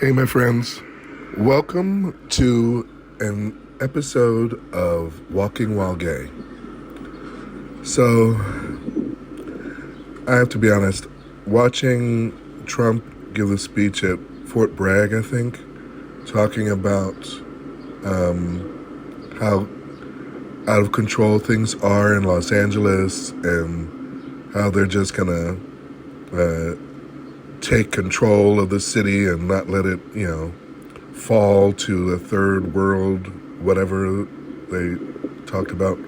Hey, my friends. Welcome to an episode of Walking While Gay. So, I have to be honest, watching Trump give a speech at Fort Bragg, I think, talking about how out of control things are in Los Angeles and how they're just gonna take control of the city and not let it, fall to the third world, whatever they talked about.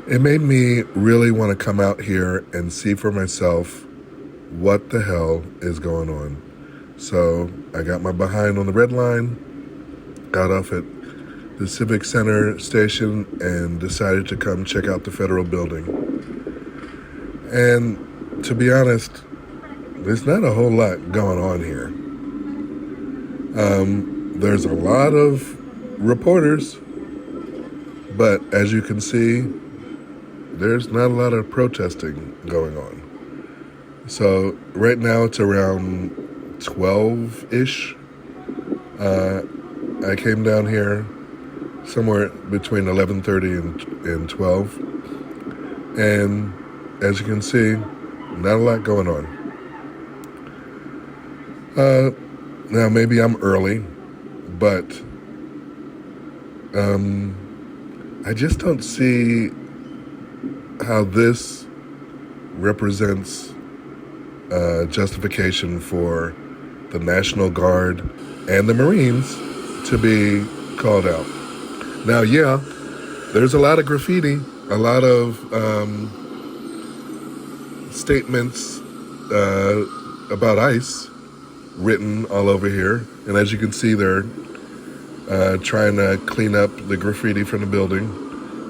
It made me really want to come out here and see for myself what the hell is going on. So I got my behind on the red line, got off at the Civic Center station, and decided to come check out the federal building. And to be honest, there's not a whole lot going on here. There's a lot of reporters, but as you can see, there's not a lot of protesting going on. So right now it's around 12-ish. I came down here somewhere between 11:30 and 12. And as you can see, not a lot going on. Now maybe I'm early, but I just don't see how this represents justification for the National Guard and the Marines to be called out. Now, yeah, there's a lot of graffiti, a lot of statements about ICE written all over here. And as you can see, they're trying to clean up the graffiti from the building.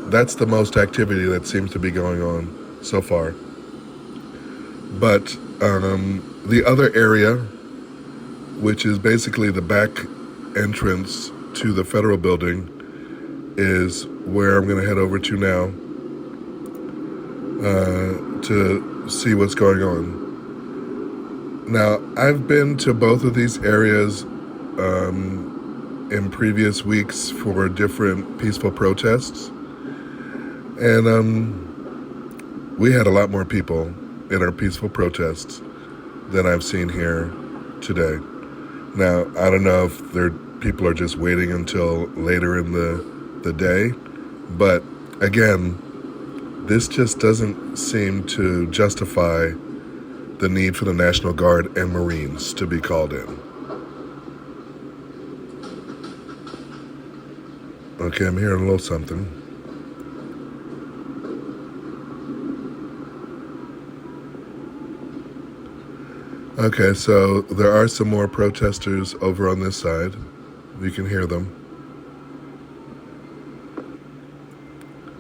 That's the most activity that seems to be going on so far. But the other area, which is basically the back entrance to the federal building, is where I'm going to head over to now to see what's going on. Now, I've been to both of these areas in previous weeks for different peaceful protests. And we had a lot more people in our peaceful protests than I've seen here today. Now, I don't know if people are just waiting until later in the day, but again, this just doesn't seem to justify the need for the National Guard and Marines to be called in. Okay, I'm hearing a little something. Okay, so there are some more protesters over on this side. You can hear them.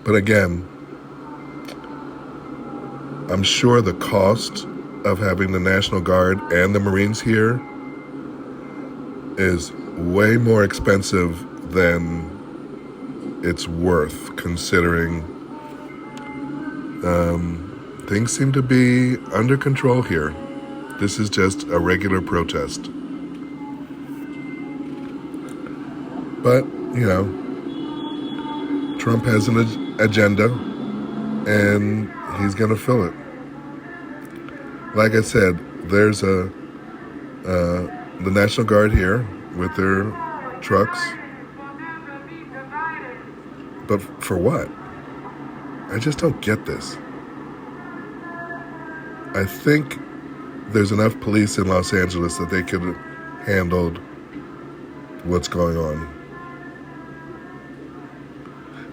But again, I'm sure the cost of having the National Guard and the Marines here is way more expensive than it's worth, considering things seem to be under control here. This is just a regular protest. But, Trump has an agenda, and he's going to fill it. Like I said, there's the National Guard here with their trucks. But for what? I just don't get this. I think there's enough police in Los Angeles that they could have handled what's going on.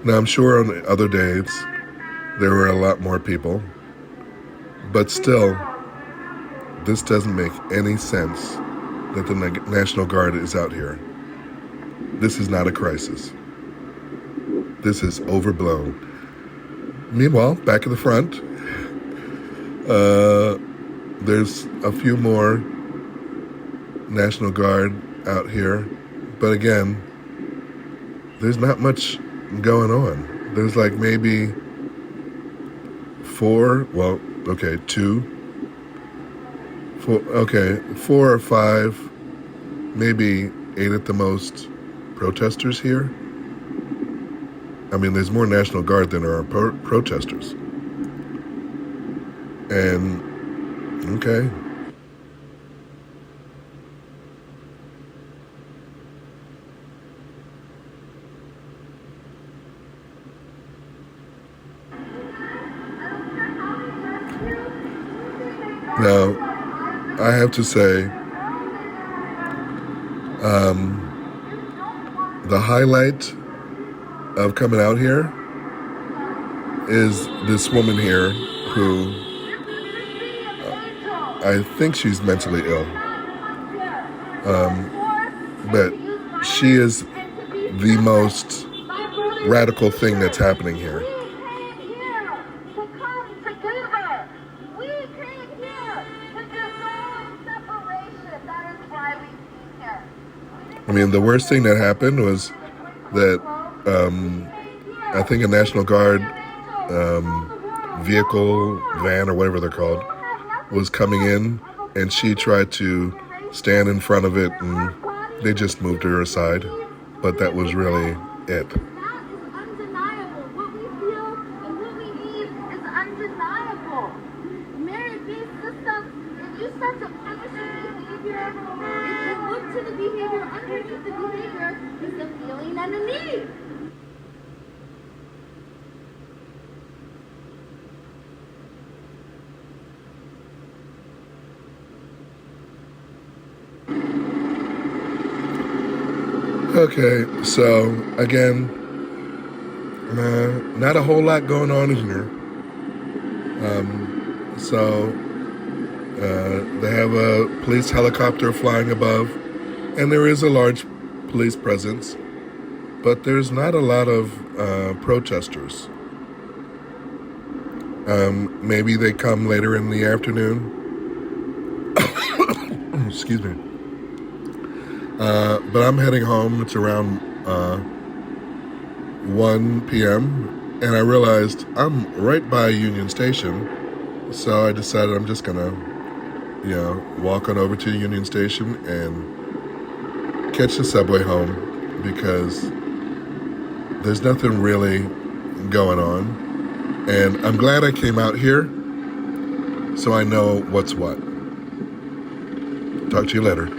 Now, I'm sure on other days there were a lot more people, but still, this doesn't make any sense that the National Guard is out here. This is not a crisis. This is overblown. Meanwhile, back in the front, there's a few more National Guard out here, but again, there's not much going on. There's like maybe four or five maybe ain't it the most protesters here? I mean, there's more National Guard than there are protesters. And, okay. Now, I have to say, the highlight of coming out here is this woman here who I think she's mentally ill. But she is the most radical thing that's happening here. I mean, the worst thing that happened was that I think a National Guard vehicle, van, or whatever they're called, was coming in, and she tried to stand in front of it, and they just moved her aside. But that was really it. Okay, so again, not a whole lot going on here. They have a police helicopter flying above, and there is a large police presence, but there's not a lot of protesters. Maybe they come later in the afternoon. Excuse me. But I'm heading home. It's around 1 p.m. and I realized I'm right by Union Station, so I decided I'm just gonna, walk on over to Union Station and catch the subway home, because there's nothing really going on, and I'm glad I came out here so I know what's what. Talk to you later.